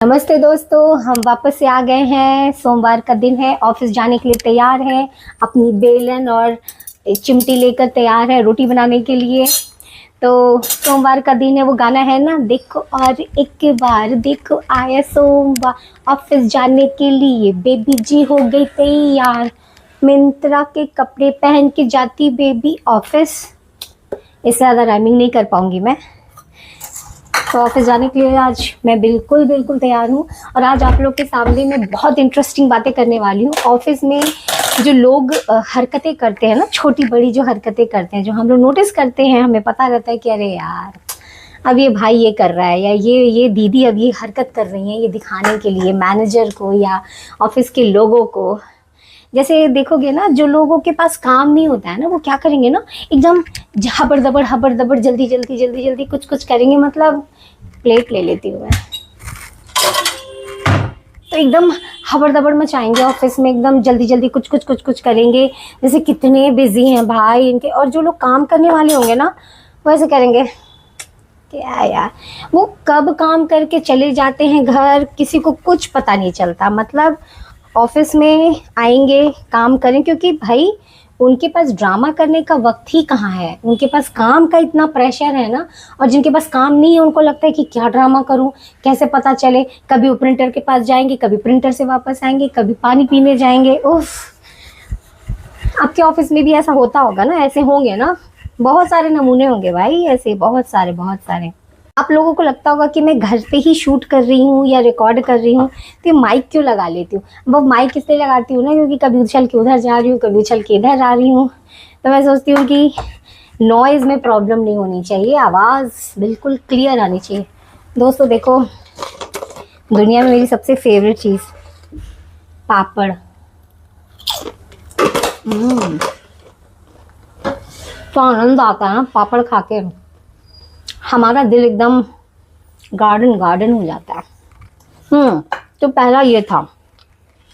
नमस्ते दोस्तों, हम वापस से आ गए हैं। सोमवार का दिन है, ऑफिस जाने के लिए तैयार हैं। अपनी बेलन और चिमटी लेकर तैयार है रोटी बनाने के लिए। तो सोमवार का दिन है, वो गाना है ना, देखो और एक बार देखो आया सोमवार, ऑफिस जाने के लिए बेबी जी हो गई तैयार, मिंत्रा के कपड़े पहन के जाती बेबी ऑफिस। इससे ज़्यादा राइमिंग नहीं कर पाऊँगी मैं। तो ऑफिस जाने के लिए आज मैं बिल्कुल तैयार हूँ। और आज आप लोग के सामने मैं बहुत इंटरेस्टिंग बातें करने वाली हूँ। ऑफिस में जो लोग हरकतें करते हैं ना, छोटी बड़ी जो हरकतें करते हैं, जो हम लोग नोटिस करते हैं, हमें पता रहता है कि अरे यार अब ये भाई ये कर रहा है, या ये दीदी अब ये हरकत कर रही है, ये दिखाने के लिए मैनेजर को या ऑफिस के लोगों को। जैसे देखोगे ना, जो लोगों के पास काम नहीं होता है ना, वो क्या करेंगे ना, एकदम हबड़ दबड़ जल्दी कुछ करेंगे। मतलब प्लेट ले लेती हूँ मैं, तो एकदम हबड़ दबड़ मचाएंगे ऑफिस में, एकदम जल्दी कुछ करेंगे। जैसे कितने बिजी हैं भाई इनके। और जो लोग काम करने वाले होंगे ना, वैसे करेंगे क्या यार, वो कब काम करके चले जाते हैं घर, किसी को कुछ पता नहीं चलता। मतलब ऑफिस में आएंगे, काम करें, क्योंकि भाई उनके पास ड्रामा करने का वक्त ही कहाँ है। उनके पास काम का इतना प्रेशर है ना। और जिनके पास काम नहीं है, उनको लगता है कि क्या ड्रामा करूं, कैसे पता चले। कभी वो प्रिंटर के पास जाएंगे, कभी प्रिंटर से वापस आएंगे, कभी पानी पीने जाएंगे। उफ, आपके ऑफिस में भी ऐसा होता होगा ना, ऐसे होंगे ना, बहुत सारे नमूने होंगे भाई ऐसे, बहुत सारे। आप लोगों को लगता होगा कि मैं घर पे ही शूट कर रही हूँ या रिकॉर्ड कर रही हूँ, तो माइक क्यों लगा लेती हूँ। वो माइक इसलिए लगाती हूँ ना, क्योंकि कभी उछल के उधर जा रही हूँ, कभी उछल के इधर आ रही हूँ। तो मैं सोचती हूँ कि नॉइज़ में प्रॉब्लम नहीं होनी चाहिए, आवाज़ बिल्कुल क्लियर आनी चाहिए। दोस्तों देखो, दुनिया में मेरी सबसे फेवरेट चीज़ पापड़। तो आनंद आता है ना पापड़ खा के, हमारा दिल एकदम गार्डन हो जाता है। तो पहला ये था।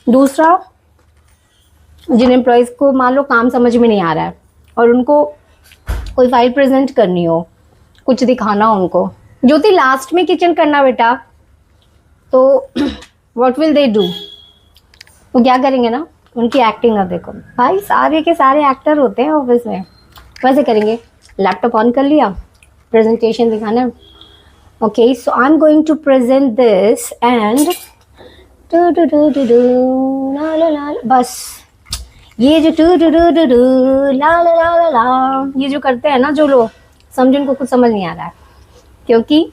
दूसरा, जिन एम्प्लॉयज़ को मान लो काम समझ में नहीं आ रहा है और उनको कोई फाइल प्रेजेंट करनी हो, कुछ दिखाना हो उनको, ज्योति लास्ट में किचन करना बेटा, तो व्हाट विल दे डू, वो क्या करेंगे ना, उनकी एक्टिंग। अब देखो भाई, सारे के सारे एक्टर होते हैं ऑफिस में। वैसे करेंगे, लैपटॉप ऑन कर लिया, प्रेजेंटेशन दिखाना। Okay, so I am going to present this and बस ये जो ला ये जो करते हैं ना जो लोग, समझो उनको कुछ समझ नहीं आ रहा है, क्योंकि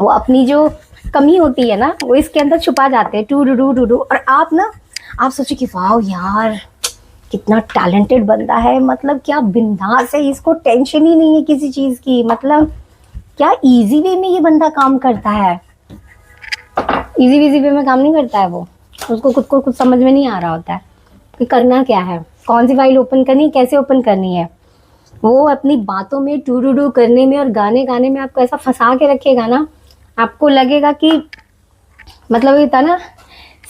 वो अपनी जो कमी होती है ना, वो इसके अंदर छुपा जाते हैं, टू। और आप सोचो कि वाह यार कितना टैलेंटेड बंदा है, मतलब क्या बिंदास है, इसको टेंशन ही नहीं है किसी चीज़ की। मतलब क्या इजी वे में ये बंदा काम करता है। इजी वे में काम नहीं करता है वो, उसको खुद को कुछ समझ में नहीं आ रहा होता है कि करना क्या है, कौन सी फाइल ओपन करनी है, कैसे ओपन करनी है। वो अपनी बातों में टू करने में और गाने में आपको ऐसा फंसा के रखेगा ना, आपको लगेगा कि मतलब ये था ना,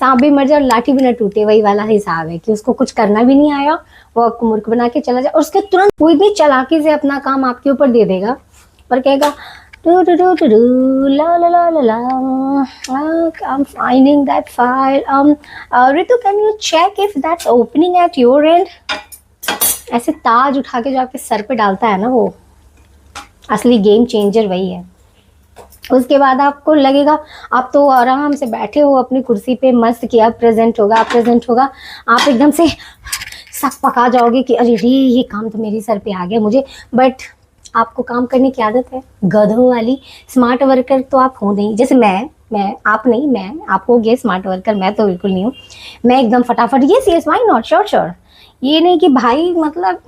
सांप भी मर जाए और लाठी भी न टूटे, वही वाला हिसाब है कि उसको कुछ करना भी नहीं आया, वो आपको मूर्ख बना के चला जाए। और उसके तुरंत कोई भी चालाकी से अपना काम आपके ऊपर दे देगा और कहेगा ला I'm finding that file. Ritu, can you check if that's opening at your end? ऐसे ताज उठा के जो आपके सर पे डालता है ना, वो असली गेम चेंजर वही है। उसके बाद आपको लगेगा आप तो आराम से बैठे हो अपनी कुर्सी पे, मस्त किया, प्रेजेंट होगा। आप एकदम से सक पका जाओगे कि अरे रे ये काम तो मेरे सर पे आ गया मुझे। बट आपको काम करने की आदत है, गधों वाली। स्मार्ट वर्कर तो आप हो नहीं, जैसे मैं आप हो गए स्मार्ट वर्कर, मैं तो बिल्कुल नहीं हूँ। मैं एकदम फटाफट यस व्हाई नॉट, श्योर। ये नहीं कि भाई मतलब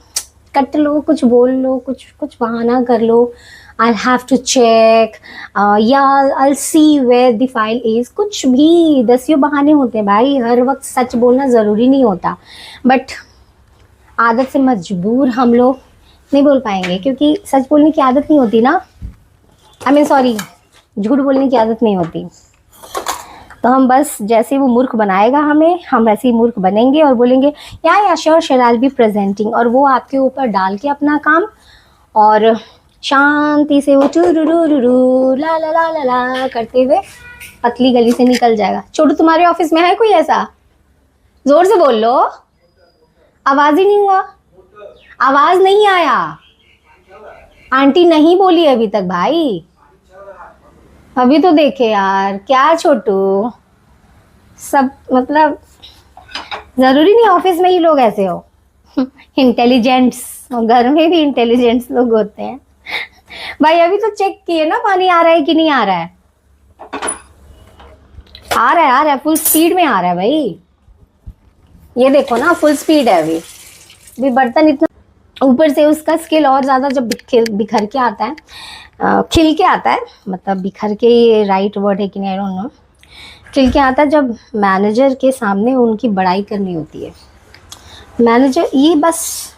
कट लो, कुछ बोल लो, कुछ बहाना कर लो, I'll have to check, I'll see where the file is। कुछ भी दसियों बहाने होते हैं भाई, हर वक्त सच बोलना ज़रूरी नहीं होता। बट आदत से मजबूर हम लोग नहीं बोल पाएंगे, क्योंकि सच बोलने की आदत नहीं होती ना, सॉरी, झूठ बोलने की आदत नहीं होती। तो हम बस जैसे वो मूर्ख बनाएगा हमें, हम वैसे ही मूर्ख बनेंगे और बोलेंगे या sure I will be presenting, और वो आपके ऊपर डाल के अपना काम, और शांति से वो टू ला करते हुए पतली गली से निकल जाएगा। छोटू तुम्हारे ऑफिस में है कोई ऐसा? जोर से बोल लो, आवाज ही नहीं हुआ, आवाज नहीं आया। आंटी नहीं बोली अभी तक भाई, अभी तो देखे यार। क्या छोटू, सब मतलब जरूरी नहीं ऑफिस में ही लोग ऐसे हो। इंटेलिजेंट्स, घर में भी इंटेलिजेंट्स लोग होते हैं। भाई अभी तो चेक किए ना पानी आ रहा है कि नहीं आ रहा है? आ रहा है फुल स्पीड में आ रहा है भाई। ये देखो ना फुल स्पीड है अभी बर्तन इतना। ऊपर से उसका स्किल और ज़्यादा जब बिखर के आता है, खिल के आता है, मतलब बिखर के ये राइट वर्ड है कि नहीं आई डोंट नो, खिल के आता है जब मैनेजर के सामने उनकी बड़ाई करनी होती है। मैनेजर, ये बस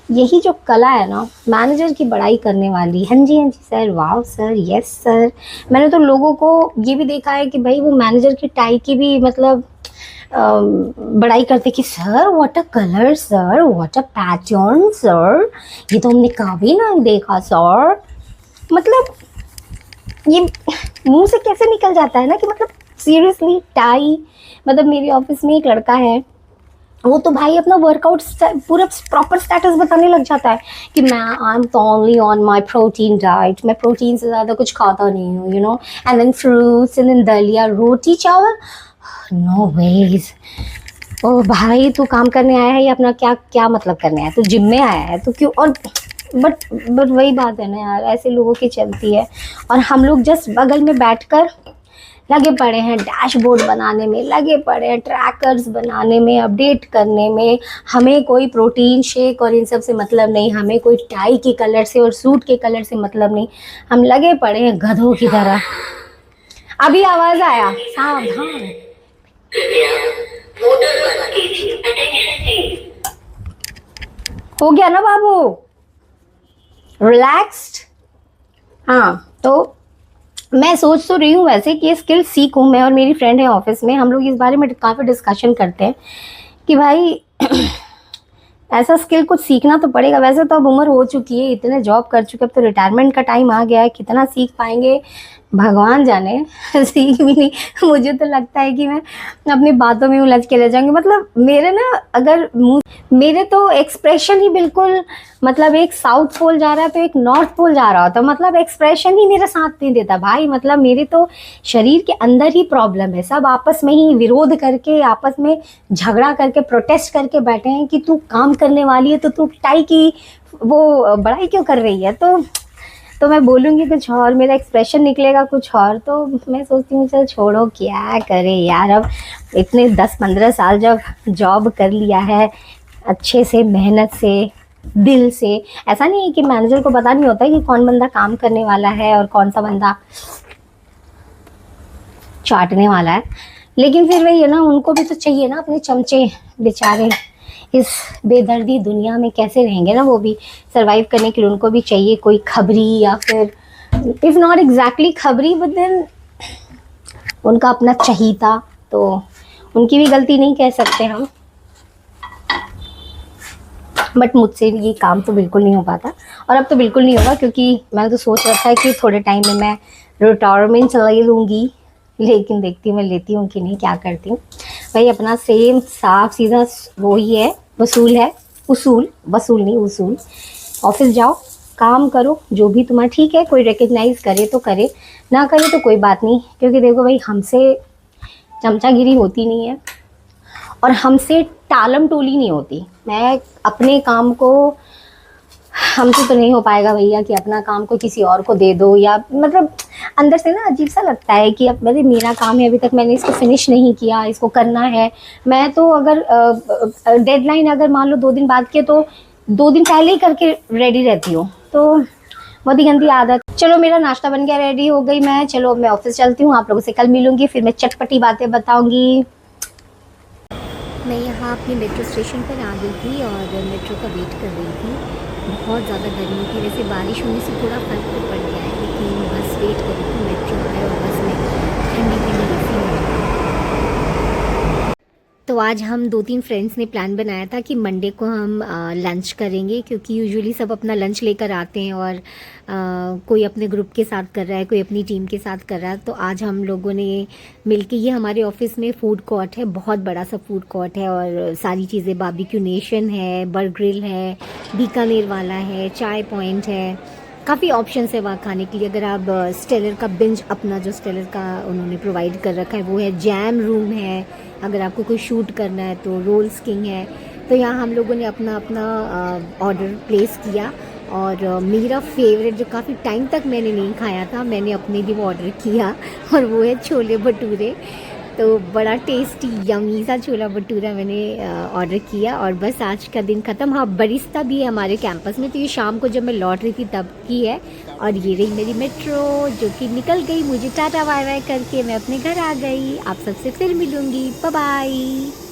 यही जो कला है ना मैनेजर की बड़ाई करने वाली। हाँ जी सर, वाह सर, यस सर। मैंने तो लोगों को ये भी देखा है कि भाई वो मैनेजर की टाई की भी मतलब बड़ाई करते कि sir what a colour sir, what a pattern sir, ये तो हमने कभी नहीं देखा सर। मतलब ये मुंह से कैसे निकल जाता है ना कि मतलब सीरियसली टाई। मतलब मेरे ऑफिस में एक लड़का है, वो तो भाई अपना वर्कआउट पूरा प्रॉपर स्टेटस बताने लग जाता है कि मैं I am only on my protein diet, मैं प्रोटीन से ज़्यादा कुछ खाता नहीं हूँ, you know, and then fruits and then दलिया रोटी चावल। No veg. ओ भाई तू काम करने आया है या अपना क्या क्या मतलब करने आया है? तू जिम में आया है तो क्यों? और बट वही बात है ना यार, ऐसे लोगों की चलती है। और हम लोग जस्ट बगल में बैठकर लगे पड़े हैं डैशबोर्ड बनाने में, लगे पड़े हैं ट्रैकर्स बनाने में, अपडेट करने में। हमें कोई प्रोटीन शेक और इन सब से मतलब नहीं, हमें कोई टाई के कलर से और सूट के कलर से मतलब नहीं। हम लगे पड़े हैं गधों की तरह। अभी आवाज आया, सावधान। हो गया ना बाबू, रिलैक्स्ड? हाँ, तो मैं सोच तो रही हूँ वैसे कि ये स्किल सीखूँ मैं, और मेरी फ्रेंड है ऑफिस में, हम लोग इस बारे में काफ़ी डिस्कशन करते हैं कि भाई ऐसा स्किल कुछ सीखना तो पड़ेगा। वैसे तो अब उम्र हो चुकी है, इतने जॉब कर चुके, अब तो रिटायरमेंट का टाइम आ गया है। कितना सीख पाएंगे भगवान जाने। सीख भी नहीं, मुझे तो लगता है कि मैं अपनी बातों में उलझ के रह जाऊंगी। मतलब मेरे ना अगर मेरे तो एक्सप्रेशन ही बिल्कुल, मतलब एक साउथ पोल जा रहा है तो एक नॉर्थ पोल जा रहा होता, मतलब एक्सप्रेशन ही मेरा साथ नहीं देता भाई। मतलब मेरे तो शरीर के अंदर ही प्रॉब्लम है, सब आपस में ही विरोध करके, आपस में झगड़ा करके, प्रोटेस्ट करके बैठे हैं कि तू काम करने वाली है तो तू टाई की वो बड़ाई क्यों कर रही है। तो मैं बोलूँगी कुछ और, मेरा एक्सप्रेशन निकलेगा कुछ और। तो मैं सोचती हूँ चल छोड़ो, क्या करे यार, अब इतने 10-15 साल जब जॉब कर लिया है अच्छे से, मेहनत से, दिल से। ऐसा नहीं है कि मैनेजर को पता नहीं होता है कि कौन बंदा काम करने वाला है और कौन सा बंदा चाटने वाला है, लेकिन फिर वही है ना, उनको भी तो चाहिए ना अपने चमचे। बेचारे इस बेदर्दी दुनिया में कैसे रहेंगे ना, वो भी सरवाइव करने के लिए उनको भी चाहिए कोई खबरी, या फिर इफ़ नॉट एग्जैक्टली खबरी बट देन उनका अपना चहीता। तो उनकी भी गलती नहीं कह सकते हम, बट मुझसे ये काम तो बिल्कुल नहीं हो पाता, और अब तो बिल्कुल नहीं होगा, क्योंकि मैंने तो सोच रखा है कि थोड़े टाइम में मैं रिटायरमेंट चला लूँगी। लेकिन देखती हूँ मैं लेती हूँ कि नहीं, क्या करती हूँ भाई। अपना सेम साफ सीधा वही है, वसूल है, वसूल नहीं उसूल। ऑफिस जाओ, काम करो, जो भी तुम्हारा ठीक है। कोई रिकग्नाइज करे तो करे, ना करे तो कोई बात नहीं, क्योंकि देखो भाई हमसे चमचागिरी होती नहीं है और हमसे टालम टोली नहीं होती। मैं अपने काम को, हमसे तो नहीं हो पाएगा भैया कि अपना काम को किसी और को दे दो, या मतलब अंदर से ना अजीब सा लगता है कि अब मेरा काम है, अभी तक मैंने इसको फिनिश नहीं किया, इसको करना है। मैं तो अगर डेडलाइन अगर मान लो 2 दिन बाद के, तो 2 दिन पहले ही करके रेडी रहती हूँ। तो बहुत ही गंदी आदत। चलो मेरा नाश्ता बन गया, रेडी हो गई मैं, चलो अब मैं ऑफिस चलती हूँ। आप लोगों से कल मिलूंगी, फिर मैं चटपटी बातें बताऊंगी। मैं यहाँ अपने मेट्रो स्टेशन पर आ गई थी और मेट्रो का वेट कर रही थी। बहुत ज़्यादा गर्मी थी, वैसे बारिश होने से थोड़ा फर्क तो पड़ गया है, लेकिन बस वेट कर रही थी मेट्रो आए, और बस में ठंडी ठंडी एसी में। तो आज हम 2-3 फ्रेंड्स ने प्लान बनाया था कि मंडे को हम लंच करेंगे, क्योंकि यूजुअली सब अपना लंच लेकर आते हैं और कोई अपने ग्रुप के साथ कर रहा है, कोई अपनी टीम के साथ कर रहा है। तो आज हम लोगों ने मिलके, ये हमारे ऑफिस में फूड कोर्ट है, बहुत बड़ा सा फूड कोर्ट है और सारी चीज़ें, बारबेक्यू नेशन है, बर्गर ग्रिल है, बीकानेर वाला है, चाय पॉइंट है, काफ़ी ऑप्शंस है वहाँ खाने के लिए। अगर आप स्टेलर का बिंज, अपना जो स्टेलर का उन्होंने प्रोवाइड कर रखा है वो है, जैम रूम है, अगर आपको कोई शूट करना है तो रोल्स किंग है। तो यहाँ हम लोगों ने अपना अपना ऑर्डर प्लेस किया और मेरा फेवरेट, जो काफ़ी टाइम तक मैंने नहीं खाया था, मैंने अपने लिए वो ऑर्डर किया और वो है छोले भटूरे। तो बड़ा टेस्टी यमी सा छोला भटूरा मैंने ऑर्डर किया और बस आज का दिन ख़त्म। हाँ, बरिस्ता भी है हमारे कैंपस में, तो ये शाम को जब मैं लौट रही थी तब की है। और ये रही मेरी मेट्रो जो कि निकल गई, मुझे टाटा बाय बाय करके मैं अपने घर आ गई। आप सबसे फिर मिलूँगी, बाय बाय।